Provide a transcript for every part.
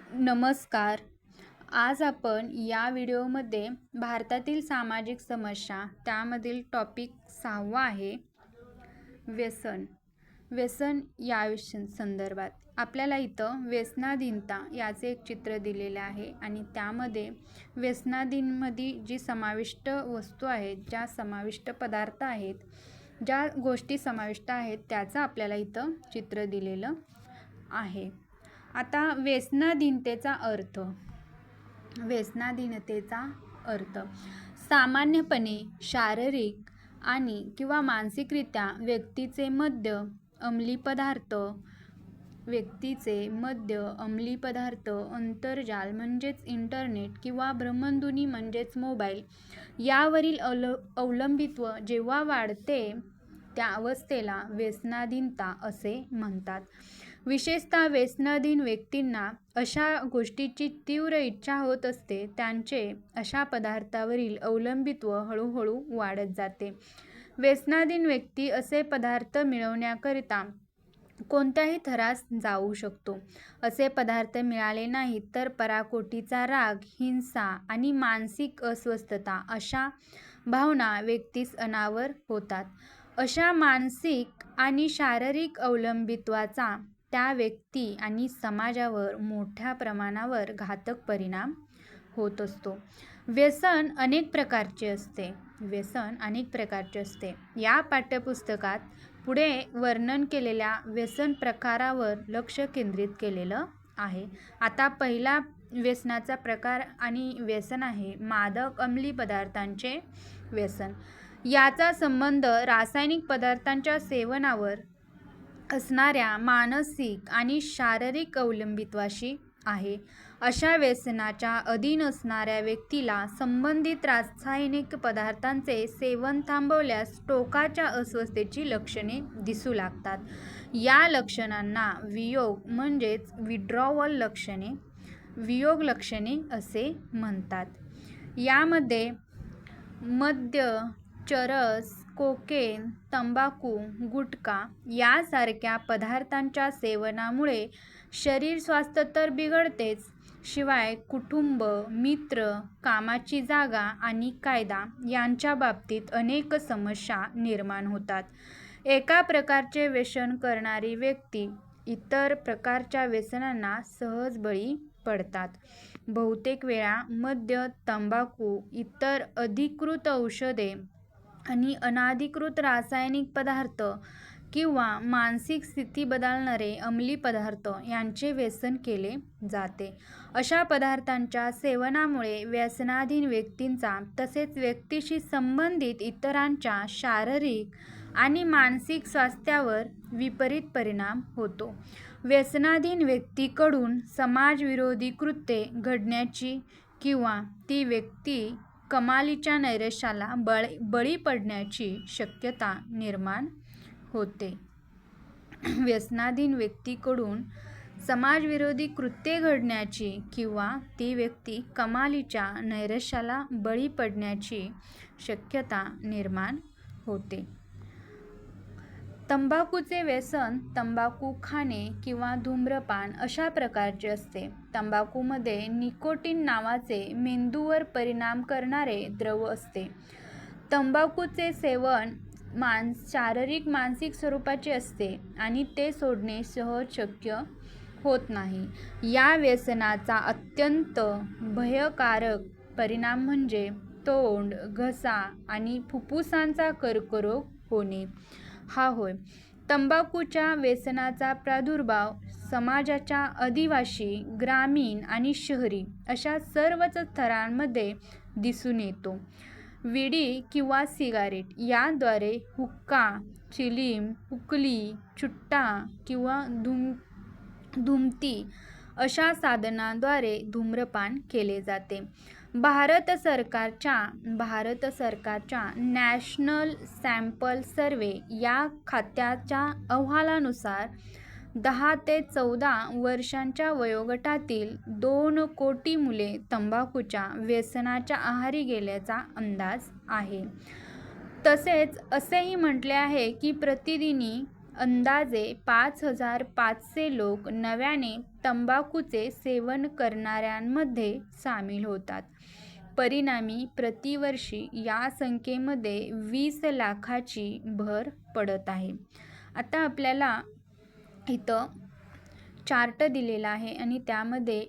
नमस्कार. आज आपण या व्हिडिओमध्ये भारतातील सामाजिक समस्या त्यामधील टॉपिक 6वा आहे व्यसन. व्यसन या संदर्भात आपल्याला इथं व्यसनाधीनता याचे एक चित्र दिलेले आहे आणि त्यामध्ये व्यसनाधीनमध्ये जी समाविष्ट वस्तू आहेत, ज्या समाविष्ट पदार्थ आहेत, ज्या गोष्टी समाविष्ट आहेत त्याचं आपल्याला इथं चित्र दिलेलं आहे. आता व्यसनाधीनतेचा अर्थ सामान्यपणे शारीरिक आणि किंवा मानसिकरित्या व्यक्तीचे मद्य, अंमली पदार्थ, अंतर्जाल म्हणजेच इंटरनेट किंवा भ्रमणध्वनी म्हणजेच मोबाईल यावरील अवलंबित्व जेव्हा वाढते त्या अवस्थेला व्यसनाधीनता असे म्हणतात. विशेषतः व्यसनाधीन व्यक्तींना अशा गोष्टीची तीव्र इच्छा होत असते, त्यांचे अशा पदार्थावरील अवलंबित्व हळूहळू वाढत जाते. व्यसनाधीन व्यक्ती असे पदार्थ मिळवण्याकरिता कोणत्याही थरास जाऊ शकतो. असे पदार्थ मिळाले नाहीत तर पराकोटीचा राग, हिंसा आणि मानसिक अस्वस्थता अशा भावना व्यक्तीस अनावर होतात. अशा मानसिक आणि शारीरिक अवलंबित्वाचा त्या व्यक्ती आणि समाजावर मोठ्या प्रमाणावर घातक परिणाम होत असतो. व्यसन अनेक प्रकारचे असते. या पाठ्यपुस्तकात पुढे वर्णन केलेल्या व्यसन प्रकारावर लक्ष केंद्रित केलेलं आहे. आता पहिला व्यसनाचा प्रकार आणि व्यसन आहे मादक अंमली पदार्थांचे व्यसन. याचा संबंध रासायनिक पदार्थांच्या सेवनावर असणाऱ्या मानसिक आणि शारीरिक अवलंबित्वाशी आहे. अशा व्यसनाच्या अधीन असणाऱ्या व्यक्तीला संबंधित रासायनिक पदार्थांचे सेवन थांबवल्यास टोकाच्या अस्वस्थतेची लक्षणे दिसू लागतात. या लक्षणांना वियोग म्हणजेच विड्रॉवल लक्षणे असे म्हणतात. यामध्ये मद्य, चरस, कोकेन, तंबाखू, गुटखा यासारख्या पदार्थांच्या सेवनामुळे शरीर स्वास्थ्य तर बिघडतेच, शिवाय कुटुंब, मित्र, कामाची जागा आणि कायदा यांच्या बाबतीत अनेक समस्या निर्माण होतात. एका प्रकारचे व्यसन करणारी व्यक्ती इतर प्रकारच्या व्यसनांना सहज बळी पडतात. बहुतेक वेळा मद्य, तंबाखू, इतर अधिकृत औषधे आणि अनधिकृत रासायनिक पदार्थ किंवा मानसिक स्थिती बदलणारे अंमली पदार्थ यांचे व्यसन केले जाते. अशा पदार्थांच्या सेवनामुळे व्यसनाधीन व्यक्तींचा तसेच व्यक्तीशी संबंधित इतरांच्या शारीरिक आणि मानसिक स्वास्थ्यावर विपरीत परिणाम होतो. व्यसनाधीन व्यक्तीकडून समाजविरोधी कृत्ये घडण्याची किंवा ती व्यक्ती कमालीच्या नैराश्याला बळी पडण्याची शक्यता निर्माण होते. व्यसनाधीन व्यक्तीकडून समाजविरोधी कृत्ये घडण्याची किंवा ती व्यक्ती कमालीच्या नैराश्याला बळी पडण्याची शक्यता निर्माण होते. तंबाखूचे व्यसन तंबाखू खाणे किंवा धूम्रपान अशा प्रकारचे असते. तंबाखूमध्ये निकोटीन नावाचे मेंदूवर परिणाम करणारे द्रव असते. तंबाखूचे सेवन शारीरिक मानसिक स्वरूपाचे असते आणि ते सोडणे सहज शक्य होत नाही. या व्यसनाचा अत्यंत भयकारक परिणाम म्हणजे तोंड, घसा आणि फुफ्फुसांचा कर्करोग होणे हा होय. तंबाखूच्या व्यसनाचा प्रादुर्भाव समाजाच्या आदिवासी, ग्रामीण आणि शहरी अशा सर्वच स्तरांमध्ये दिसून येतो. विडी किंवा सिगारेट याद्वारे हुक्का, चिलीम, उकली, चुट्टा किंवा धुमती अशा साधनांद्वारे धूम्रपान केले जाते. भारत सरकारच्या नॅशनल सॅम्पल सर्व्हे या खात्याच्या अहवालानुसार 10 ते 14 वर्षांच्या वयोगटातील 2 कोटी मुले तंबाखूच्या व्यसनाच्या आहारी गेल्याचा अंदाज आहे. तसेच असेही म्हटले आहे की प्रतिदिनी अंदाजे 5,500 लोक नव्याने तंबाखूचे सेवन करणाऱ्यांमध्ये सामील होतात. परिणामी प्रतिवर्षी या संख्येमध्ये 20 लाखाची भर पडत आहे. आता आपल्याला इथं चार्ट दिलेला आहे आणि त्यामध्ये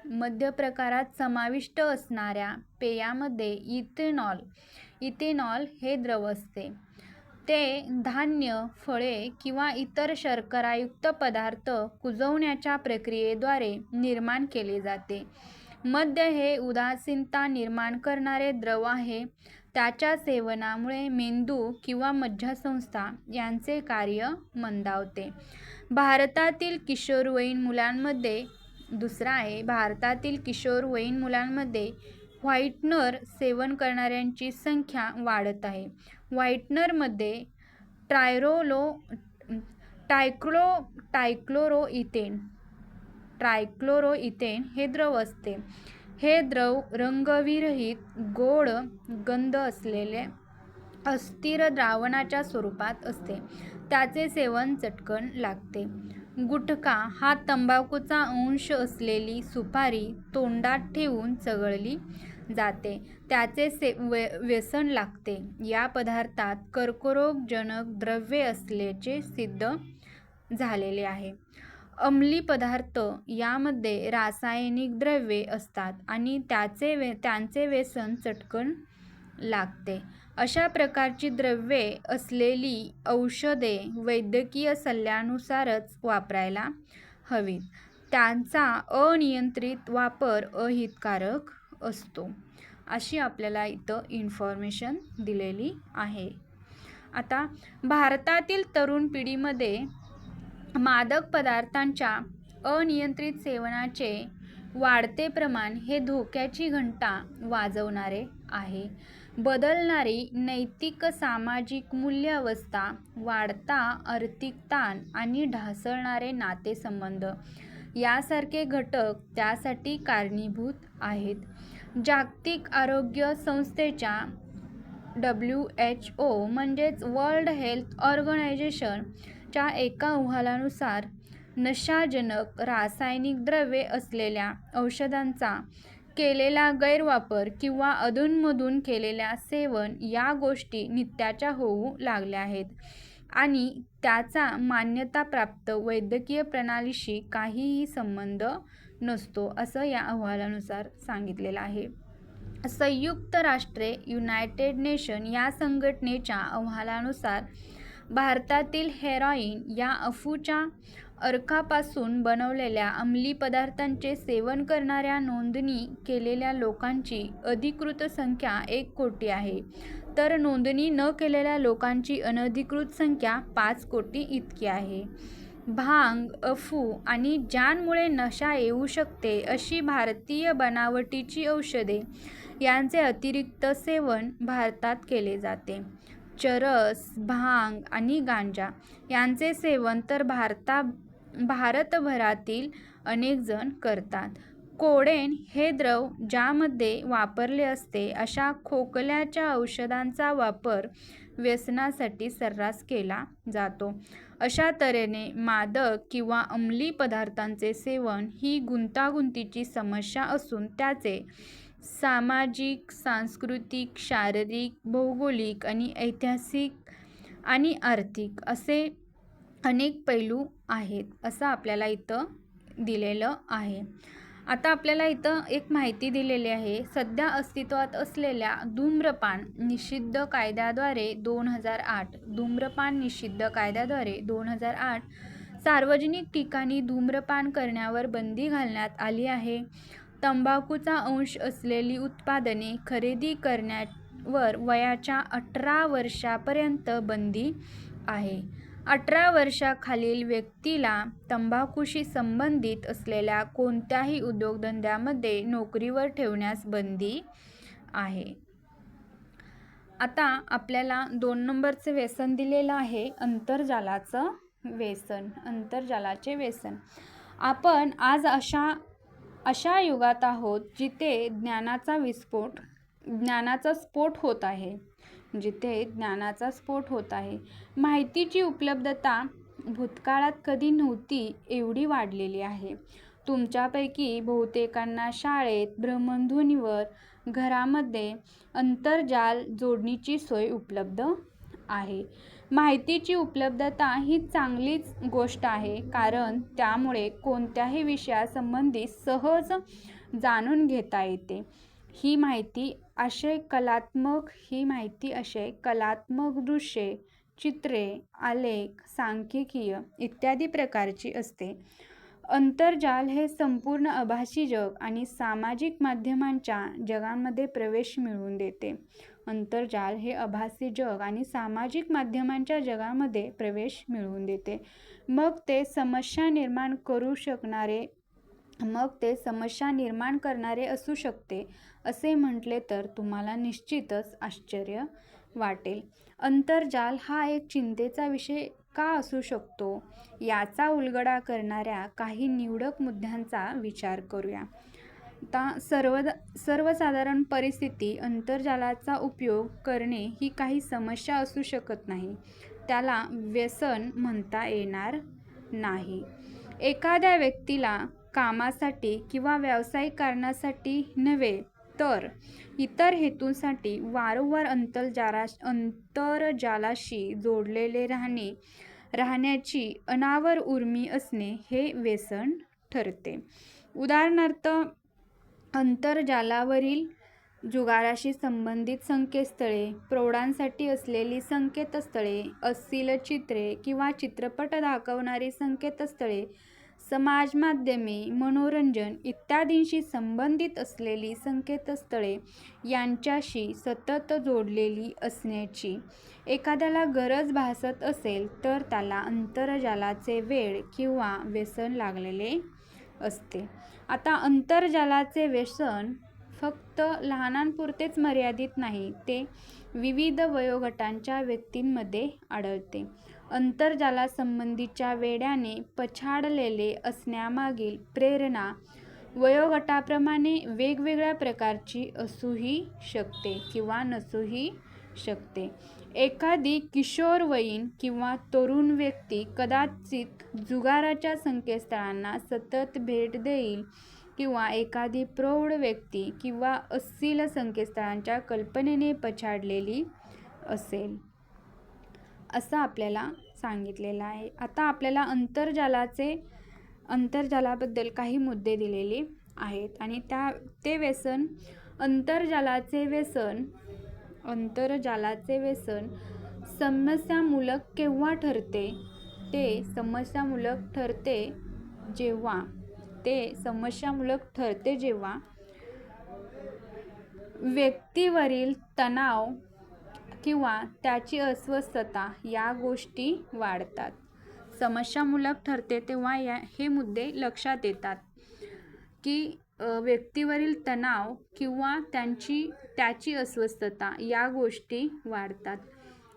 मद्य प्रकारात समाविष्ट असणाऱ्या पेयामध्ये इथेनॉल हे द्रव असते. ते धान्य, फळे किंवा इतर शर्करायुक्त पदार्थ कुजवण्याच्या प्रक्रियेद्वारे निर्माण केले जाते. मद्य हे उदासीनता निर्माण करणारे द्रव आहे. त्याच्या सेवनामुळे मेंदू किंवा मज्जासंस्था यांचे कार्य मंदावते. भारतातील किशोरवयीन मुलांमध्ये व्हाईटनर सेवन करणाऱ्यांची संख्या वाढत आहे. व्हाईटनरमध्ये ट्रायक्लोरोइथेन हे द्रव असते. हे द्रव रंगविरहित, गोड गंध असलेले अस्थिर द्रावणाच्या स्वरूपात असते. त्याचे सेवन चटकन लागते. गुटखा हा तंबाखूचा अंश असलेली सुपारी तोंडात ठेवून चघळली जाते. त्याचे व्यसन लागते. या पदार्थात कर्करोगजनक द्रव्ये असल्याचे सिद्ध झालेले आहे. अंमली पदार्थ यामध्ये रासायनिक द्रव्ये असतात आणि त्यांचे व्यसन चटकन लागते. अशा प्रकारची द्रव्ये असलेली औषधे वैद्यकीय सल्ल्यानुसारच वापरायला हवीत. त्यांचा अनियंत्रित वापर अहितकारक असतो. अशी आपल्याला इथं इन्फॉर्मेशन दिलेली आहे. आता भारतातील तरुण पिढीमध्ये मादक पदार्थांच्या अनियंत्रित सेवनाचे वाढते प्रमाण हे धोक्याची घंटा वाजवणारे आहे. बदलणारी नैतिक सामाजिक मूल्यवस्था, वाढता आर्थिक ताण आणि ढासळणारे नातेसंबंध यासारखे घटक त्यासाठी कारणीभूत आहेत. जागतिक आरोग्य संस्थेच्या WHO म्हणजेच वर्ल्ड हेल्थ ऑर्गनायझेशन च्या एका अहवालानुसार नशाजनक रासायनिक द्रव्ये असलेल्या औषधांचा केलेला गैरवापर किंवा अधूनमधून केलेल्या सेवन या गोष्टी नित्याच्या होऊ लागल्या आहेत आणि त्याचा मान्यताप्राप्त वैद्यकीय प्रणालीशी काहीही संबंध नसतो, असं या अहवालानुसार सांगितलेलं आहे. संयुक्त राष्ट्रे युनायटेड नेशन या संघटनेच्या अहवालानुसार भारतातील हेरॉईन या अफूच्या अर्कापासून बनवलेल्या अंमली पदार्थांचे सेवन करणाऱ्या नोंदणी केलेल्या लोकांची अधिकृत संख्या 1 कोटी आहे, तर नोंदणी न केलेल्या लोकांची अनधिकृत संख्या 5 कोटी इतकी आहे. भांग, अफू आणि ज्यांमुळे नशा येऊ शकते अशी भारतीय बनावटीची औषधे यांचे अतिरिक्त सेवन भारतात केले जाते. चरस, भांग आणि गांजा यांचे सेवन तर भारतभरातील अनेक जण करतात. कोडेन हे द्रव ज्यामध्ये वापरले असते अशा खोकल्याच्या औषधांचा वापर व्यसनासाठी सर्रास केला जातो. अशा तऱ्हेने मादक किंवा अंमली पदार्थांचे सेवन ही गुंतागुंतीची समस्या असून त्याचे सामाजिक, सांस्कृतिक, शारीरिक, भौगोलिक आणि ऐतिहासिक आणि आर्थिक असे अनेक पैलू आहेत, असं आपल्याला इथं दिलेलं आहे. आता आपल्याला इथं एक माहिती दिलेली आहे. सध्या अस्तित्वात असलेल्या धूम्रपान निषिद्ध कायद्याद्वारे 2008 सार्वजनिक ठिकाणी धूम्रपान करण्यावर बंदी घालण्यात आली आहे. तंबाखूचा अंश असलेली उत्पादने खरेदी करण्यावर वयाच्या 18 वर्षापर्यंत बंदी आहे. 18 वर्षाखालील व्यक्तीला तंबाखूशी संबंधित असलेल्या कोणत्याही उद्योगधंद्यामध्ये नोकरीवर ठेवण्यास बंदी आहे. आता आपल्याला 2 नंबरचे व्यसन दिलेलं आहे, आंतरजालाचे व्यसन. आपण आज अशा युगात आहोत जिथे ज्ञानाचा स्फोट होत आहे. माहितीची उपलब्धता भूतकाळात कधी नव्हती एवढी वाढलेली आहे. तुमच्यापैकी बहुतेकांना शाळेत, भ्रमणध्वनीवर, घरामध्ये अंतर्जाल जोडणीची सोय उपलब्ध आहे. माहितीची उपलब्धता ही चांगलीच गोष्ट आहे, कारण त्यामुळे कोणत्याही विषयासंबंधी सहज जाणून घेता येते. ही माहिती असे कलात्मक दृश्ये, चित्रे, आलेख, सांख्यिकीय इत्यादी प्रकारची असते. अंतर्जाल हे संपूर्ण आभासी जग आणि सामाजिक माध्यमांच्या जगामध्ये प्रवेश मिळवून देते. अंतर्जाल हे आभासी जग आणि सामाजिक माध्यमांच्या जगामध्ये प्रवेश मिळवून देते. मग ते समस्या निर्माण करणारे असू शकते. असे म्हटले तर तुम्हाला निश्चितच आश्चर्य वाटेल. अंतर्जाल हा एक चिंतेचा विषय का असू शकतो, याचा उलगडा करणाऱ्या काही निवडक मुद्द्यांचा विचार करूया. आता सर्वसाधारण परिस्थिती अंतर्जालाचा उपयोग करणे ही काही समस्या असू शकत नाही. त्याला व्यसन म्हणता येणार नाही. एखाद्या व्यक्तीला कामासाठी किंवा व्यावसायिक कारणासाठी नव्हे तर इतर हेतूंसाठी वारंवार अंतर्जालाशी जोडलेले राहण्याची अनावर उर्मी असणे हे व्यसन ठरते. उदाहरणार्थ, अंतर्जालावरील जुगाराशी संबंधित संकेतस्थळे, प्रौढांसाठी असलेली संकेतस्थळे, अश्लील चित्रे किंवा चित्रपट दाखवणारी संकेतस्थळे, समाज माध्यमे, मनोरंजन इत्यादींशी संबंधित असलेली संकेतस्थळे यांच्याशी सतत जोडलेली असण्याची एखाद्याला गरज भासत असेल तर त्याला अंतर्जालाचे वेड किंवा व्यसन लागलेले असते. आता अंतर्जालाचे व्यसन फक्त लहानांपुरतेच मर्यादित नाही, ते विविध वयोगटांच्या व्यक्तींमध्ये आढळते. अंतर्जालासंबंधीच्या वेड्याने पछाडलेले असण्यामागील प्रेरणा वयोगटाप्रमाणे वेगवेगळ्या प्रकारची असूही शकते किंवा नसूही शकते. एखादी किशोरवयीन किंवा तरुण व्यक्ती कदाचित जुगाराच्या संकेतस्थळांना सतत भेट देईल किंवा एखादी प्रौढ व्यक्ती किंवा अश्लील संकेतस्थळांच्या कल्पनेने पछाडलेली असेल, असं आपल्याला सांगितलेलं आहे. आता आपल्याला अंतर्जालाबद्दल काही मुद्दे दिलेले आहेत आणि ते व्यसन अंतर्जालाचे व्यसन समस्यामूलक केव्हा ठरते? ते समस्यामूलक ठरते जेव्हा व्यक्तीवरील तणाव किंवा त्याची अस्वस्थता या गोष्टी वाढतात. समस्यामूलक ठरते तेव्हा हे मुद्दे लक्षात येतात की व्यक्तीवरील तणाव किंवा त्याची अस्वस्थता या गोष्टी वाढतात.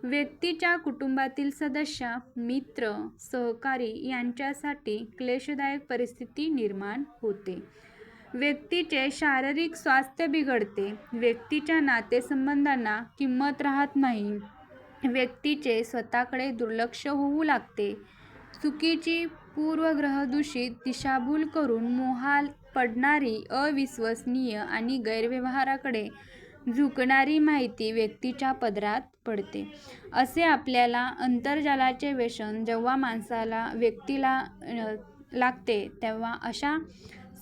व्यक्तीच्या कुटुंबातील सदस्य, मित्र, सहकारी यांच्यासाठी क्लेशदायक परिस्थिती निर्माण होते. व्यक्तीचे शारीरिक स्वास्थ्य बिघडते. व्यक्तीच्या नातेसंबंधांना किंमत राहत नाही. व्यक्तीचे स्वतःकडे दुर्लक्ष होऊ लागते. चुकीची, पूर्वग्रहदूषित, दिशाभूल करून मोहात पडणारी, अविश्वसनीय आणि गैरव्यवहाराकडे झुकणारी माहिती व्यक्तीच्या पदरात पडते. असे आपल्याला अंतर्जालाचे व्यसन जेव्हा व्यक्तीला लागते तेव्हा अशा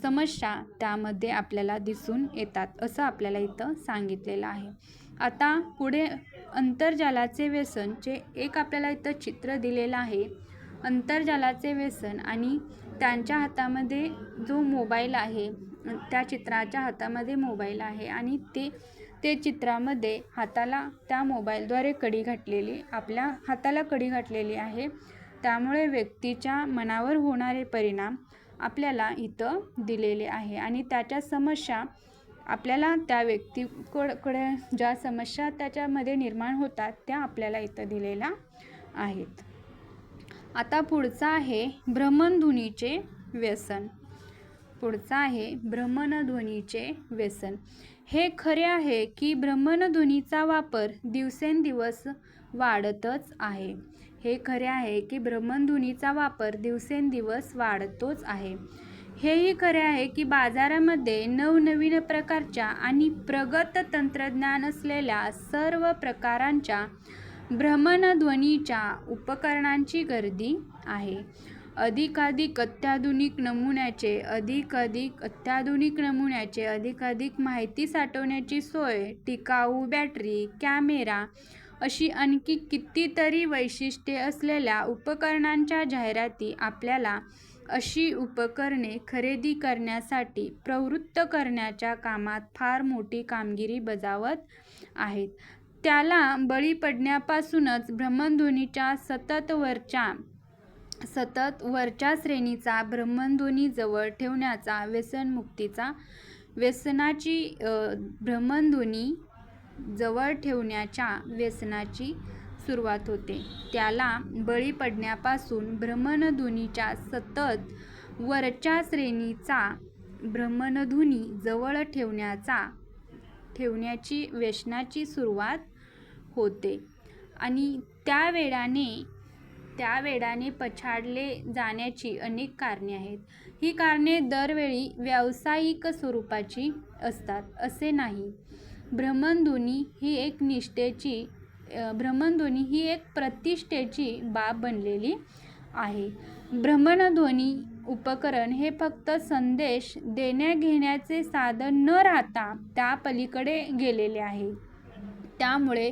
समस्या त्यामध्ये आपल्याला दिसून येतात, असं आपल्याला इथं सांगितलेलं आहे. आता पुढे अंतर्जालाचे व्यसनचे एक आपल्याला इथं चित्र दिलेलं आहे. अंतर्जालाचे व्यसन आणि त्यांच्या हातामध्ये जो मोबाईल आहे, त्या चित्राच्या हातामध्ये मोबाईल आहे आणि ते चित्रामध्ये हाताला त्या मोबाईलद्वारे आपल्या हाताला कडी घातलेली आहे. त्यामुळे व्यक्तीच्या मनावर होणारे परिणाम आपल्याला इथं दिलेले आहे आणि त्याच्या समस्या आपल्याला त्या व्यक्तीकडे ज्या समस्या त्याच्यामध्ये निर्माण होतात त्या आपल्याला इथं दिलेल्या आहेत. आता पुढचा आहे भ्रमणध्वनीचे व्यसन. हे खरे आहे की भ्रमणध्वनीचा वापर दिवसेंदिवस वाढतच आहे. हे खरे आहे की भ्रमणध्वनीचा वापर दिवसेंदिवस वाढतोच आहे. हेही खरे आहे की बाजारामध्ये नवनवीन प्रकारच्या आणि प्रगत तंत्रज्ञान असलेल्या सर्व प्रकारांच्या भ्रमणध्वनीच्या उपकरणांची गर्दी आहे. अधिकाधिक अत्याधुनिक नमुन्याचे अधिकाधिक माहिती साठवण्याची सोय, टिकाऊ बॅटरी, कॅमेरा अशी आणखी कितीतरी वैशिष्ट्ये असलेल्या उपकरणांच्या जाहिराती आपल्याला अशी उपकरणे खरेदी करण्यासाठी प्रवृत्त करण्याच्या कामात फार मोठी कामगिरी बजावत आहेत. त्याला बळी पडण्यापासूनच भ्रमणध्वनीच्या सतत वरच्या श्रेणीचा भ्रमणध्वनी जवळ ठेवण्याचा भ्रमणध्वनी जवळ ठेवण्याच्या व्यसनाची सुरुवात होते. त्याला बळी पडण्यापासून भ्रमणध्वनीच्या सतत वरच्या श्रेणीचा भ्रमणध्वनी जवळ ठेवण्याची व्यसनाची सुरुवात होते आणि त्या वेळाने पछाडले जाण्याची अनेक कारणे आहेत. ही कारणे दरवेळी व्यावसायिक स्वरूपाची असतात असे नाही. भ्रमणध्वनी ही एक प्रतिष्ठेची बाब बनलेली आहे. भ्रमणध्वनी उपकरण हे फक्त संदेश देण्याघेण्याचे साधन न राहता त्या पलीकडे गेलेले आहे. त्यामुळे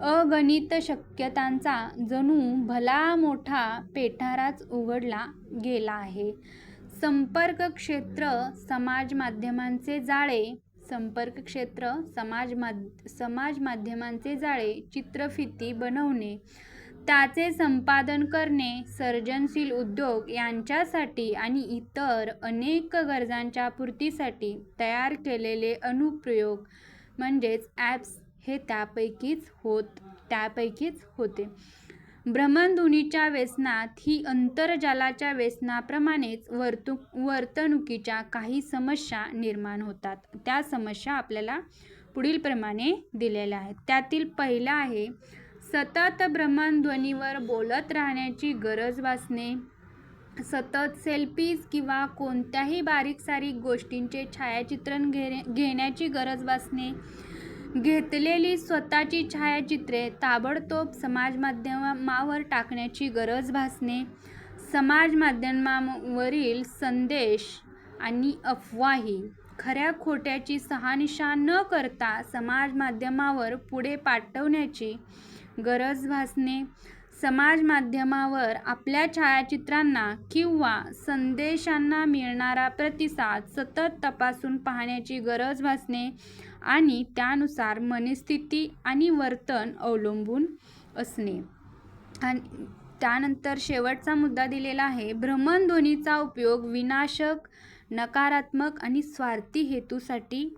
अगणित शक्यतांचा जणू भला मोठा पेठाराच उघडला गेला आहे. संपर्क क्षेत्र समाज माध्यमांचे जाळे, चित्रफिती बनवणे, त्याचे संपादन करणे, सर्जनशील उद्योग यांच्यासाठी आणि इतर अनेक गरजांच्या पूर्तीसाठी तयार केलेले अनुप्रयोग म्हणजेच ॲप्स हे त्यापैकीच होते. भ्रमणध्वनीच्या व्यसनात ही आंतरजालाच्या व्यसनाप्रमाणेच वर्तणुकीच्या काही समस्या निर्माण होतात. त्या समस्या आपल्याला पुढीलप्रमाणे दिलेल्या आहेत. त्यातील पहिला आहे सतत भ्रमणध्वनीवर बोलत राहण्याची गरज भासणे. सतत सेल्फीज किंवा कोणत्याही बारीक-सारीक गोष्टींचे छायाचित्रण घेण्याची गरज भासणे. घेतलेली स्वतःची छायाचित्रे ताबडतोब समाजमाध्यमावर टाकण्याची गरज भासणे. समाज माध्यमावरील संदेश आणि अफवाही खऱ्या खोट्याची शहानिशा न करता समाज माध्यमावर पुढे पाठवण्याची गरज भासणे. समाज माध्यमावर आपल्या छायाचित्रांना किंवा संदेशांना मिळणारा प्रतिसाद सतत तपासून पाहण्याची गरज भासणे आणि त्यानुसार मनस्थिती आणि वर्तन अवलंबून असणे. आणि त्यानंतर शेवटचा मुद्दा दिलेला आहे भ्रमणध्वनीचा उपयोग विनाशक, नकारात्मक आणि स्वार्थी हेतूसाठी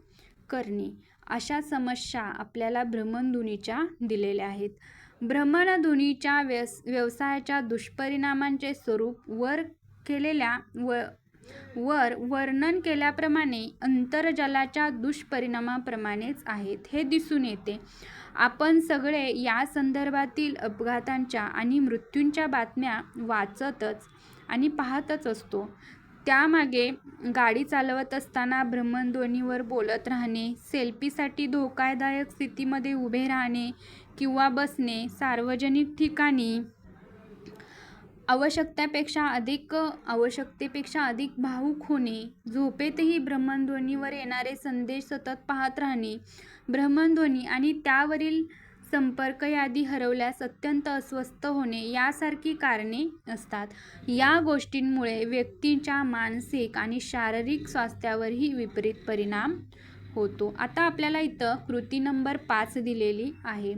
करणे. अशा समस्या आपल्याला भ्रमणध्वनीच्या दिलेल्या आहेत. भ्रमणध्वनीच्या व्यवसायाच्या दुष्परिणामांचे स्वरूप वर्णन केल्याप्रमाणे आंतरजालाच्या दुष्परिणामाप्रमाणेच आहेत हे दिसून येते. आपण सगळे या संदर्भातील अपघातांच्या आणि मृत्यूंच्या बातम्या वाचतच आणि पाहतच असतो. त्यामागे गाडी चालवत असताना भ्रमणध्वनीवर बोलत राहणे, सेल्फीसाठी धोकादायक स्थितीमध्ये उभे राहणे किंवा बसणे, सार्वजनिक ठिकाणी आवश्यकतेपेक्षा अधिक भावुक होणे, झोपेतही भ्रमणध्वनीवर येणारे संदेश सतत पाहत राहणे, भ्रमणध्वनी आणि त्यावरील संपर्क यादी हरवल्यास अत्यंत अस्वस्थ होणे यासारखी कारणे असतात. या गोष्टींमुळे व्यक्तीच्या मानसिक आणि शारीरिक स्वास्थ्यावरही विपरीत परिणाम होतो. आता आपल्याला इथं कृती नंबर 5 दिलेली आहे.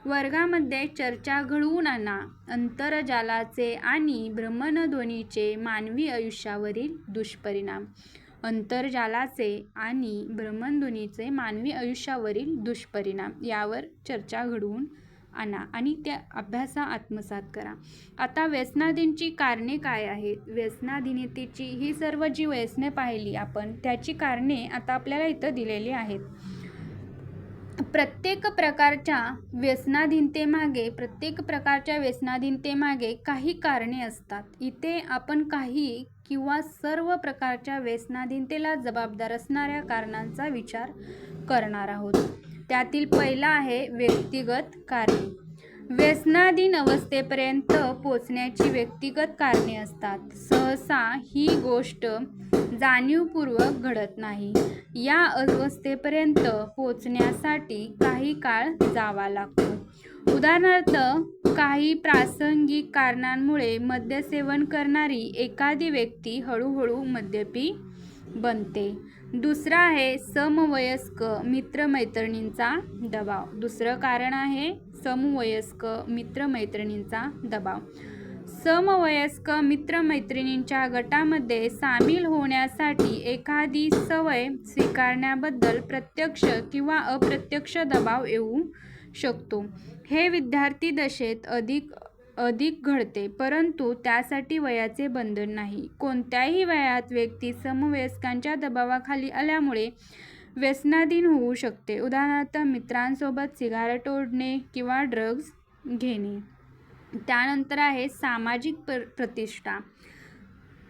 वर्गामध्ये चर्चा घडवून आणा. आंतरजालाचे आणि भ्रमणध्वनीचे मानवी आयुष्यावरील दुष्परिणाम. आंतरजालाचे आणि भ्रमणध्वनीचे मानवी आयुष्यावरील दुष्परिणाम यावर चर्चा घडवून आणा आणि त्या अभ्यास आत्मसात करा. आता व्यसनाधीनची कारणे काय आहेत? व्यसनाधीनतेची ही सर्व जी व्यसने पाहिली आपण त्याची कारणे आता आपल्याला इथं दिलेली आहेत. प्रत्येक प्रकारच्या व्यसनाधीनतेमागे काही कारणे असतात. इथे आपण काही किंवा सर्व प्रकारच्या व्यसनाधीनतेला जबाबदार असणाऱ्या कारणांचा विचार करणार आहोत. त्यातील पहिला आहे व्यक्तिगत कारणे. व्यसनाधीन अवस्थेपर्यंत पोचण्याची व्यक्तिगत कारणे असतात. सहसा ही गोष्ट जाणीवपूर्वक घडत नाही. या अवस्थेपर्यंत पोचण्यासाठी काही काळ जावा लागतो. उदाहरणार्थ, काही प्रासंगिक कारणांमुळे मद्यसेवन करणारी एखादी व्यक्ती हळूहळू मद्यपी बनते. दुसरा आहे समवयस्क मित्रमैत्रिणींचा दबाव. दुसरं कारण आहे समवयस्क मित्रमैत्रिणींचा दबाव. समवयस्क मित्रमैत्रिणींच्या गटामध्ये सामील होण्यासाठी एखादी सवय स्वीकारण्याबद्दल प्रत्यक्ष किंवा अप्रत्यक्ष दबाव येऊ शकतो. हे विद्यार्थी दशेत अधिक घडते, परंतु त्यासाठी वयाचे बंधन नाही. कोणत्याही वयात व्यक्ती समवयस्कांच्या दबावाखाली आल्यामुळे व्यसनाधीन होऊ शकते. उदाहरणार्थ, मित्रांसोबत सिगारेट ओढणे किंवा ड्रग्ज घेणे. त्यानंतर आहे सामाजिक प्रतिष्ठा.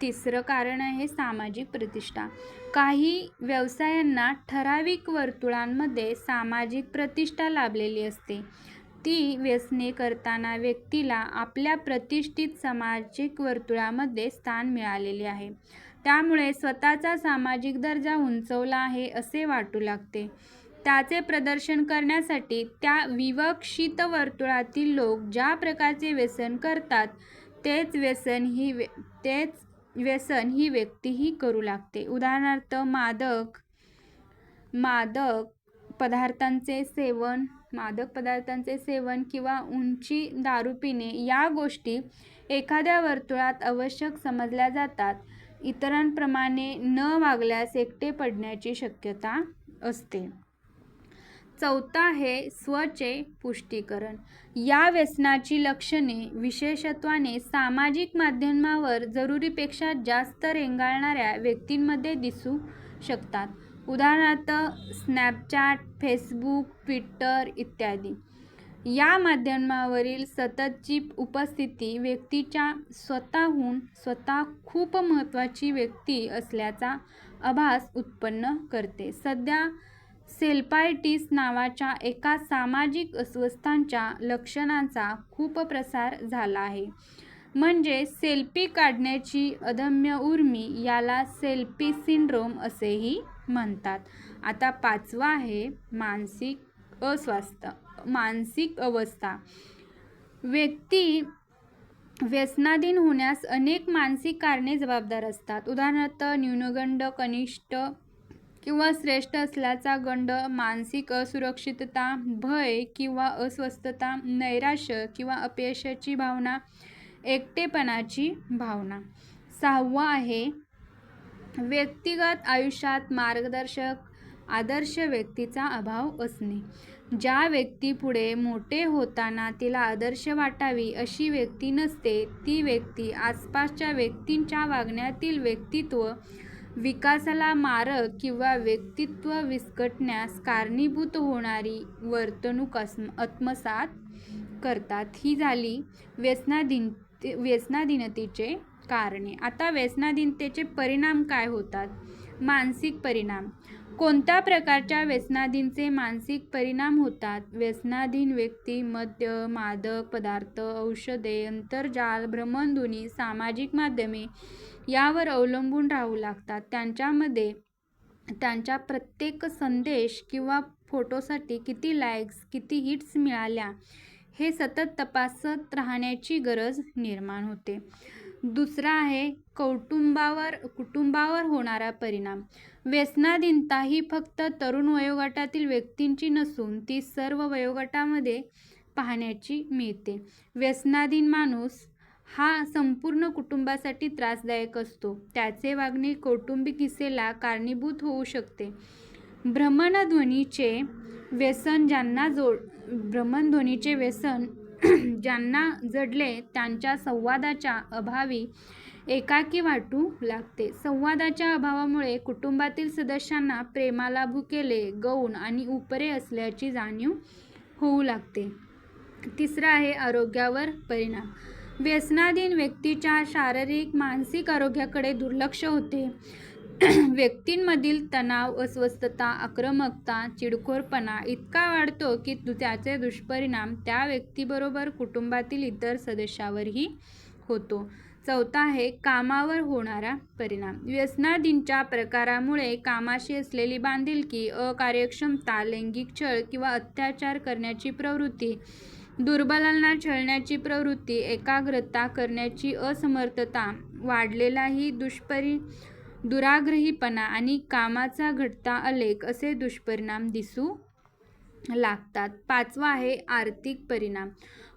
तिसरं कारण आहे सामाजिक प्रतिष्ठा. काही व्यवसायांना ठराविक वर्तुळांमध्ये सामाजिक प्रतिष्ठा लाभलेली असते. ती व्यसने करताना व्यक्तीला आपल्या प्रतिष्ठित सामाजिक वर्तुळामध्ये स्थान मिळालेले आहे. त्यामुळे स्वतःचा सामाजिक दर्जा उंचावला आहे असे वाटू लागते. त्याचे प्रदर्शन करण्यासाठी त्या विवक्षित वर्तुळातील लोक ज्या प्रकारचे व्यसन करतात तेच व्यसन ही व्यक्तीही करू लागते. उदाहरणार्थ, मादक पदार्थांचे सेवन किंवा उंची दारू पिणे या गोष्टी एखाद्या वर्तुळात आवश्यक समजल्या जातात. इतरांप्रमाणे न वागल्यास एकटे पडण्याची शक्यता असते. चौथा आहे स्वचे पुष्टीकरण. या व्यसनाची लक्षणे विशेषत्वाने सामाजिक माध्यमावर जरुरीपेक्षा जास्त रेंगाळणाऱ्या व्यक्तींमध्ये दिसू शकतात. उदाहरणार्थ, स्नॅपचॅट, फेसबुक, ट्विटर इत्यादी. या माध्यमावरील सततची उपस्थिती व्यक्तीच्या स्वतः खूप महत्त्वाची व्यक्ती असल्याचा आभास उत्पन्न करते. सध्या सेल्फायटिस नावाच्या एका सामाजिक अस्वस्थतेच्या लक्षणांचा खूप प्रसार झाला आहे. म्हणजे सेल्फी काढण्याची अदम्य उर्मी. याला सेल्फी सिंड्रोम असेही म्हणतात. आता पाचवा आहे मानसिक अवस्था. व्यक्ती व्यसनाधीन होण्यास अनेक मानसिक कारणे जबाबदार असतात. उदाहरणार्थ, न्यूनगंड, कनिष्ठ किंवा श्रेष्ठ असल्याचा गंड, मानसिक असुरक्षितता, भय किंवा अस्वस्थता, नैराश्य किंवा अपयशाची भावना, एकटेपणाची भावना. सहावा आहे व्यक्तिगत आयुष्यात मार्गदर्शक आदर्श व्यक्तीचा अभाव असणे. ज्या व्यक्तीपुढे मोठे होताना तिला आदर्श वाटावी अशी व्यक्ती नसते, ती व्यक्ती आसपासच्या व्यक्तींच्या वागण्यातील व्यक्तित्व विकासाला मारक किंवा व्यक्तित्व विस्कटण्यास कारणीभूत होणारी वर्तणूक आत्मसात करतात. ही झाली व्यसनाधीनतेचे कारणे. आता व्यसनाधीनतेचे परिणाम काय होतात? मानसिक परिणाम. कोणत्या प्रकारच्या व्यसनाधीनतेचे मानसिक परिणाम होतात? व्यसनाधीन व्यक्ती मद्य, मादक पदार्थ, औषधे, आंतरजाल, भ्रमणध्वनी, सामाजिक माध्यमे यावर अवलंबून राहू लागतात. त्यांच्यामध्ये त्यांच्या प्रत्येक संदेश किंवा फोटोसाठी किती लाईक्स, किती हिट्स मिळाल्या हे सतत तपासत राहण्याची गरज निर्माण होते. दुसरा आहे कुटुंबावर होणारा परिणाम. व्यसनाधीनता ही फक्त तरुण वयोगटातील व्यक्तींची नसून ती सर्व वयोगटामध्ये पाहण्याची मिळते. व्यसनाधीन माणूस हा संपूर्ण कुटुंबासाठी त्रासदायक असतो. त्याचे वागणे कौटुंबिक हिंसेला कारणीभूत होऊ शकते. भ्रमणध्वनीचे व्यसन ज्यांना जडले त्यांच्या संवादाच्या अभावी एकाकी वाटू लागते. संवादाच्या अभावामुळे कुटुंबातील सदस्यांना प्रेमाला भुकेले, गौण आणि उपरे असल्याची जाणीव होऊ लागते. तिसरं आहे आरोग्यावर परिणाम. व्यसनाधीन व्यक्तीच्या शारीरिक, मानसिक आरोग्याकडे दुर्लक्ष होते. व्यक्तींमधील तणाव, अस्वस्थता, आक्रमकता, चिडखोरपणा इतका वाढतो की त्याचे दुष्परिणाम त्या व्यक्तीबरोबर कुटुंबातील इतर सदस्यावरही होतो. चौथा आहे कामावर होणारा परिणाम. व्यसनाधीनच्या प्रकारामुळे कामाशी असलेली बांधिलकी, अकार्यक्षमता, लैंगिक छळ किंवा अत्याचार करण्याची प्रवृत्ती, दुर्बलांना छळण्याची प्रवृत्ती, एकाग्रता करण्याची असमर्थता, वाढलेलाही दुराग्रहीपणा आणि कामाचा घटता आलेख असे दुष्परिणाम दिसू लागतात. पाचवा आहे आर्थिक परिणाम.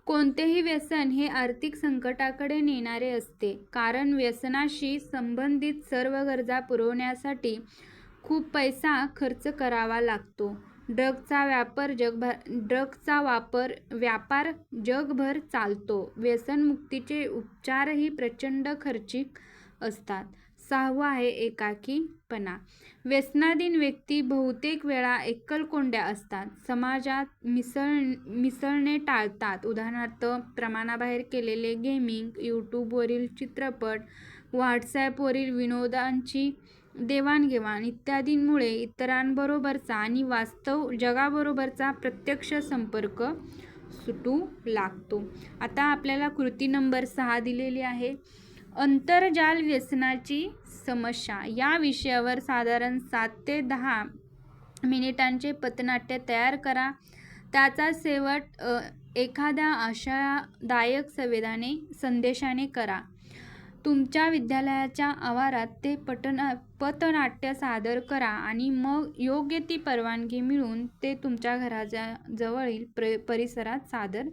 कोणतेही व्यसन हे आर्थिक संकटाकडे नेणारे असते, कारण व्यसनाशी संबंधित सर्व गरजा पुरवण्यासाठी खूप पैसा खर्च करावा लागतो. ड्रग्जचा व्यापार जगभर चालतो. व्यसनमुक्तीचे उपचारही प्रचंड खर्चिक असतात. सहावा आहे एकाकीपणा. व्यसनाधीन व्यक्ती बहुतेक वेळा एकलकोंड्या असतात. समाजात मिसळणे टाळतात. उदाहरणार्थ प्रमाणाबाहेर केलेले गेमिंग, यूट्यूबवरील चित्रपट, व्हॉट्सॲपवरील विनोदांची देवाणघेवाण इत्यादींमुळे इतरांबरोबरचा आणि वास्तव जगाबरोबरचा प्रत्यक्ष संपर्क सुटू लागतो. आता आपल्याला कृती नंबर 6 दिलेली आहे. आंतरजाल व्यसनाची समस्या या विषयावर साधारण 7 ते 10 मिनिटांचे पथनाट्य तयार करा. त्याचा शेवट एखाद्या आशादायक संदेशाने करा. तुमच्या विद्यालयाच्या आवारात ते पथनाट्य सादर करा आणि मग योग्य ती परवानगी मिळवून ते तुमच्या घराच्या जवळील परिसरात सादर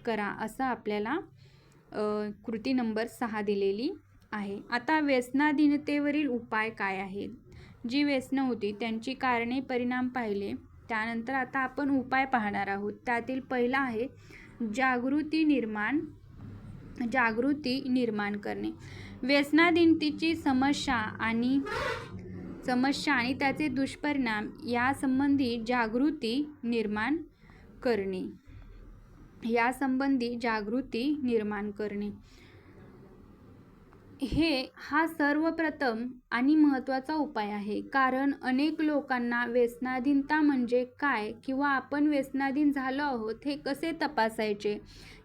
करा. असं आपल्याला कृती नंबर 6 दिलेली आहे. आता व्यसनाधीनतेवरील उपाय काय आहेत? जी व्यसनं होती त्यांची कारणे, परिणाम पाहिले. त्यानंतर आता आपण उपाय पाहणार आहोत. त्यातील पहिला आहे जागृती निर्माण करणे. व्यसनाधीनतेची समस्या आणि त्याचे दुष्परिणाम यासंबंधी जागृती निर्माण करणे हा सर्वप्रथम आणि महत्त्वाचा उपाय आहे. कारण अनेक लोकांना व्यसनाधीनता म्हणजे काय किंवा आपण व्यसनाधीन झालो आहोत हे कसे तपासायचे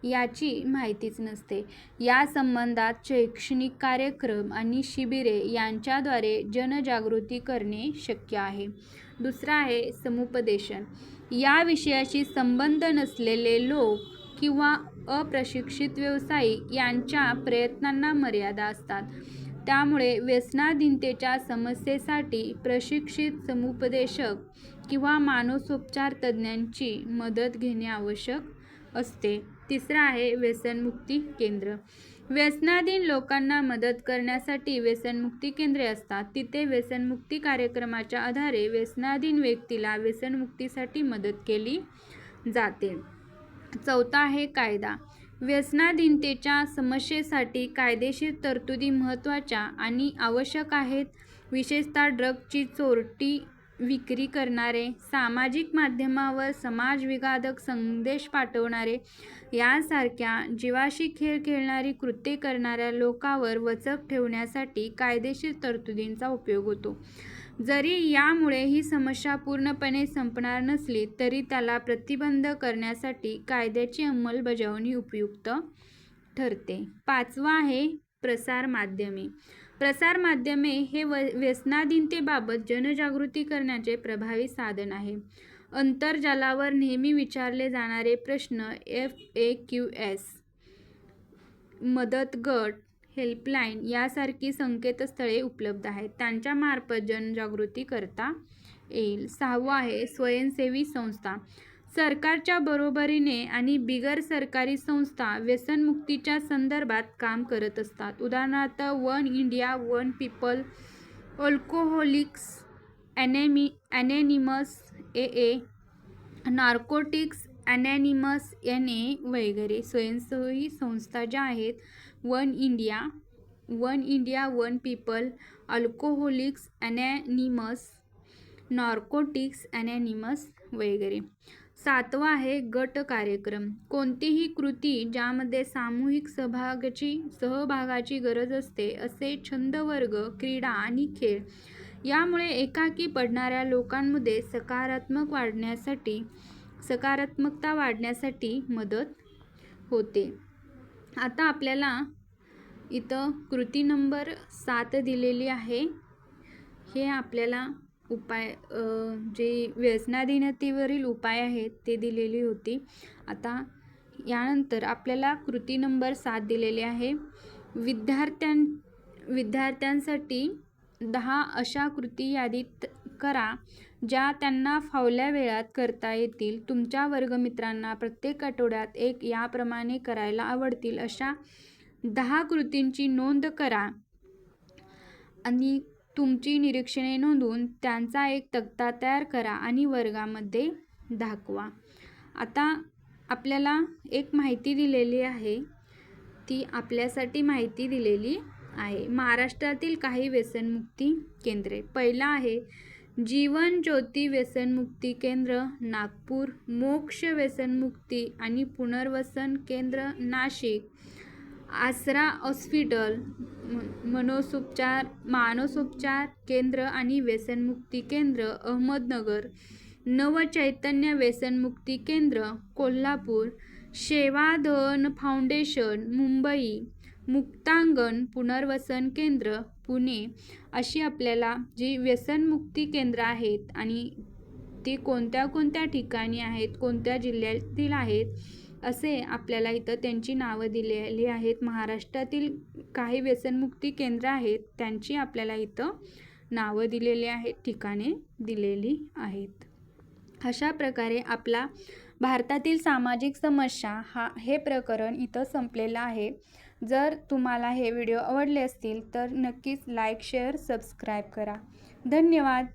याची माहितीच नसते. या संबंधात शैक्षणिक कार्यक्रम आणि शिबिरे यांच्याद्वारे जनजागृती करणे शक्य आहे. दुसरा आहे समुपदेशन. या विषयाशी संबंध नसलेले लोक किंवा अप्रशिक्षित व्यावसायिक यांच्या प्रयत्नांना मर्यादा असतात. त्यामुळे व्यसनाधीनतेच्या समस्येसाठी प्रशिक्षित समुपदेशक किंवा मानसोपचार तज्ज्ञांची मदत घेणे आवश्यक असते. तिसरा आहे व्यसनमुक्ती केंद्र. व्यसनाधीन लोकांना मदत करण्यासाठी व्यसनमुक्ती केंद्रे असतात. तिथे व्यसनमुक्ती कार्यक्रमाच्या आधारे व्यसनाधीन व्यक्तीला व्यसनमुक्तीसाठी मदत केली जाते. चौथा आहे कायदा. व्यसनाधीनतेच्या समस्येसाठी कायदेशीर तरतुदी महत्त्वाच्या आणि आवश्यक आहेत. विशेषतः ड्रग्जची चोरटी विक्री करणारे, सामाजिक माध्यमावर समाजविघातक संदेश पाठवणारे यांसारख्या जीवाशी खेळ खेळणारी कृत्ये करणाऱ्या लोकांवर वचक ठेवण्यासाठी कायदेशीर तरतुदींचा उपयोग होतो. जरी यामुळे ही समस्या पूर्णपणे संपणार नसली तरी त्याला प्रतिबंध करण्यासाठी कायद्याची अंमलबजावणी उपयुक्त ठरते. पाचवा आहे प्रसारमाध्यमे. प्रसारमाध्यमे हे व्यसनाधीनतेबाबत जनजागृती करण्याचे प्रभावी साधन आहे. आंतरजालावर नेहमी विचारले जाणारे प्रश्न, FAQs, मदत गट, हेल्पलाईन यासारखी संकेतस्थळे उपलब्ध आहेत. त्यांच्यामार्फत जनजागृती करता येईल. सहावं आहे स्वयंसेवी संस्था. सरकारच्या बरोबरीने आणि बिगर सरकारी संस्था व्यसनमुक्तीच्या संदर्भात काम करत असतात. उदाहरणार्थ one India, one people, alcoholics anonymous, AA, narcotics anonymous NA वगैरे. स्वयंसेवी संस्था ज्या आहेत one India, one India one people, alcoholics anonymous, narcotics anonymous वगैरे. 7वा आहे गट कार्यक्रम. कोणतीही कृती ज्यामध्ये सामूहिक सहभागाची गरज असते, असे छंदवर्ग, क्रीडा आणि खेळ यामुळे एकाकी पडणाऱ्या लोकांमध्ये सकारात्मकता वाढण्यासाठी मदत होते. आता आपल्याला इथं कृती नंबर 7 दिलेली आहे. हे आपल्याला उपाय जे व्यसनाधीनतेवरील उपाय आहेत ते दिलेली होती. आता यानंतर आपल्याला कृती नंबर 7 दिलेली आहे. विद्यार्थ्यांसाठी 10 अशा कृती यादीत करा ज्या त्यांना फावल्या वेळात करता येतील. तुमच्या वर्गमित्रांना प्रत्येक आठवड्यात एक याप्रमाणे करायला आवडतील अशा 10 कृतींची नोंद करा आणि तुमची निरीक्षणे नोंदवून त्यांचा एक तक्ता तयार करा आणि वर्गामध्ये दाखवा. आता आपल्याला एक माहिती दिलेली आहे, ती आपल्यासाठी माहिती दिलेली आहे. महाराष्ट्रातील काही व्यसनमुक्ती केंद्रे. पहिला आहे जीवन ज्योती व्यसनमुक्ती केंद्र नागपूर, मोक्ष व्यसनमुक्ती आणि पुनर्वसन केंद्र नाशिक, आसरा हॉस्पिटल, मानसोपचार केंद्र आणि व्यसनमुक्ती केंद्र अहमदनगर, नवचैतन्य व्यसनमुक्ती केंद्र कोल्हापूर, सेवाधन फाउंडेशन मुंबई, मुक्तांगण पुनर्वसन केंद्र पुणे. अशी आपल्याला जी व्यसनमुक्ती केंद्र आहेत आणि ती कोणत्या ठिकाणी आहेत, कोणत्या जिल्ह्यातील आहेत असे आपल्याला इथं त्यांची नावं दिलेली आहेत. महाराष्ट्रातील काही व्यसनमुक्ती केंद्र आहेत त्यांची आपल्याला इथं नावं दिलेली आहेत, ठिकाणे दिलेली आहेत. अशा प्रकारे आपला भारतातील सामाजिक समस्या हे प्रकरण इथं संपलेलं आहे. जर तुम्हाला हे व्हिडिओ आवडले असतील तर नक्कीच लाईक, शेअर, सबस्क्राईब करा. धन्यवाद.